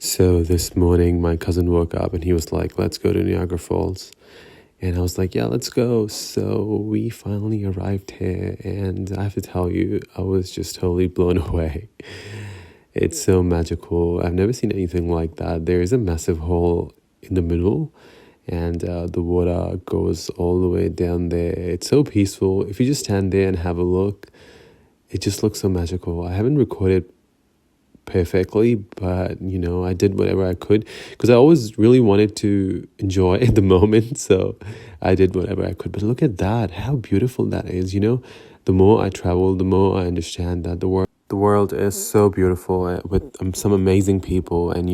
So this morning, my cousin woke up and he was like, let's go to Niagara Falls. And I was like, yeah, let's go. So we finally arrived here. And I have to tell you, I was just totally blown away. It's so magical. I've never seen anything like that. There is a massive hole in the middle, and the water goes all the way down there. It's so peaceful. If you just stand there and have a look, it just looks so magical. I haven't recorded perfectly, but I did whatever I could because I always really wanted to enjoy the moment, so I did whatever I could. But look at that, how beautiful that is. The more I travel, the more I understand that the world is so beautiful, with some amazing people, and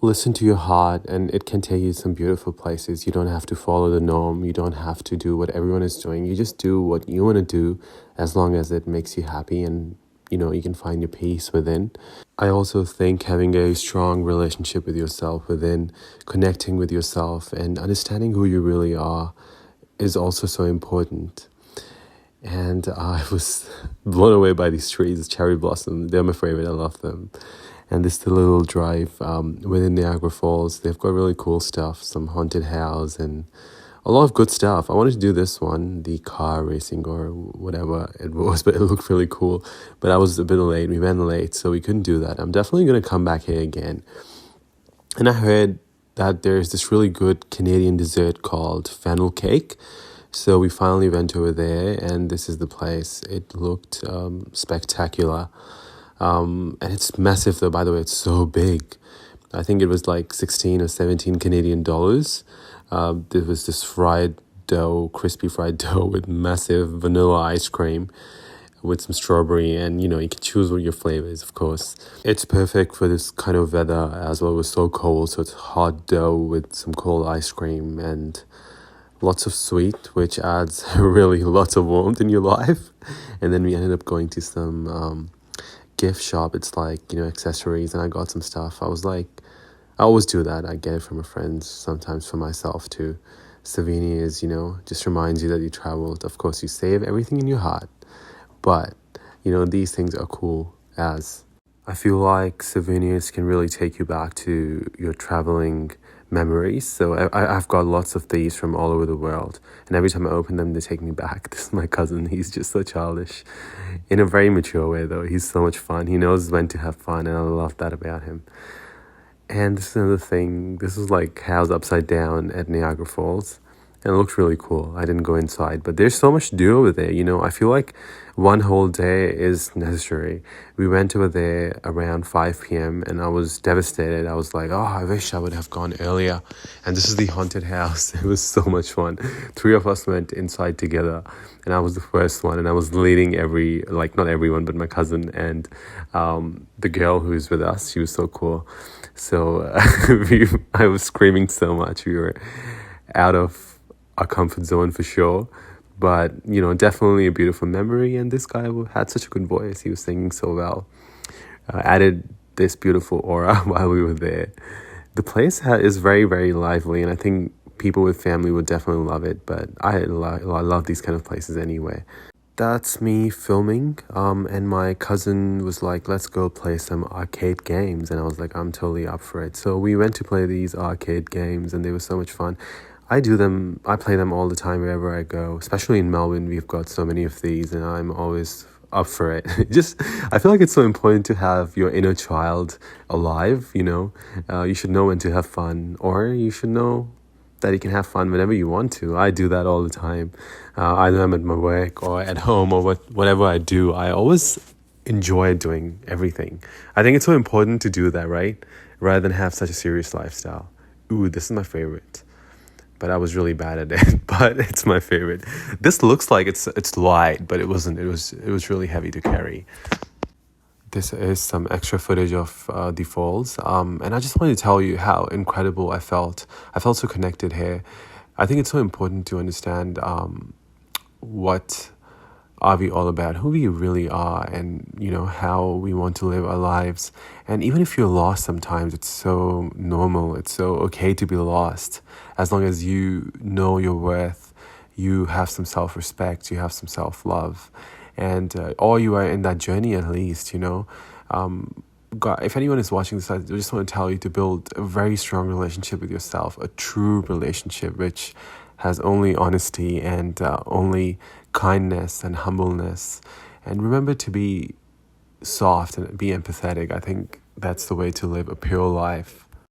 listen to your heart, and it can take you some beautiful places. You don't have to follow the norm, you don't have to do what everyone is doing. You just do what you want to do, as long as it makes you happy, and you can find your peace within. I also think having a strong relationship with yourself within, connecting with yourself and understanding who you really are, is also so important. And I was blown away by these trees, cherry blossom. They're my favorite. I love them. And this little drive within Niagara Falls, they've got really cool stuff, some haunted house and a lot of good stuff. I wanted to do this one, the car racing or whatever it was, but it looked really cool. But I was a bit late. We went late, so we couldn't do that. I'm definitely going to come back here again. And I heard that there's this really good Canadian dessert called Fennel cake. So we finally went over there, and this is the place. It looked spectacular. And it's massive, though, by the way. It's so big. I think it was like 16 or 17 Canadian dollars. There was this crispy fried dough with massive vanilla ice cream with some strawberry, and you can choose what your flavor is, of course. It's perfect for this kind of weather as well. It was so cold, so it's hot dough with some cold ice cream and lots of sweet, which adds really lots of warmth in your life. And then we ended up going to some gift shop. It's like, accessories, and I got some stuff. I always do that. I get it from my friends, sometimes for myself too. Souvenirs, just reminds you that you traveled. Of course, you save everything in your heart. But, these things are cool, as I feel like souvenirs can really take you back to your traveling memories. So I've got lots of these from all over the world. And every time I open them, they take me back. This is my cousin. He's just so childish. In a very mature way, though. He's so much fun. He knows when to have fun, and I love that about him. And this is another thing. This is like house upside down at Niagara Falls. And it looks really cool. I didn't go inside, but there's so much to do over there. I feel like one whole day is necessary. We went over there around 5 p.m. and I was devastated. I was like, oh, I wish I would have gone earlier. And this is the haunted house. It was so much fun. 3 of us went inside together, and I was the first one, and I was leading not everyone, but my cousin and the girl who was with us. She was so cool. So I was screaming so much. We were out of our comfort zone for sure, but definitely a beautiful memory. And this guy had such a good voice. He was singing so well, added this beautiful aura while we were there. The place is very, very lively, and I think people with family would definitely love it, but I love these kind of places anyway. That's me filming, and my cousin was like, let's go play some arcade games, and I was like, I'm totally up for it. So we went to play these arcade games, and they were so much fun. I play them all the time wherever I go, especially in Melbourne. We've got so many of these, and I'm always up for it. I feel like it's so important to have your inner child alive, you should know when to have fun, or you should know that you can have fun whenever you want to. I do that all the time. Either I'm at my work or at home or whatever I do, I always enjoy doing everything. I think it's so important to do that, right? Rather than have such a serious lifestyle. Ooh, this is my favorite. But I was really bad at it, but it's my favorite. This looks like it's light, but it wasn't. It was really heavy to carry. This is some extra footage of the falls, and I just wanted to tell you how incredible I felt. I felt so connected here. I think it's so important to understand what are we all about, who we really are, and how we want to live our lives. And even if you're lost sometimes, it's so normal, it's so okay to be lost, as long as you know your worth, you have some self-respect, you have some self-love, and or you are in that journey at least. God, if anyone is watching this, I just want to tell you to build a very strong relationship with yourself, a true relationship which has only honesty and only kindness and humbleness. And remember to be soft and be empathetic. I think that's the way to live a pure life.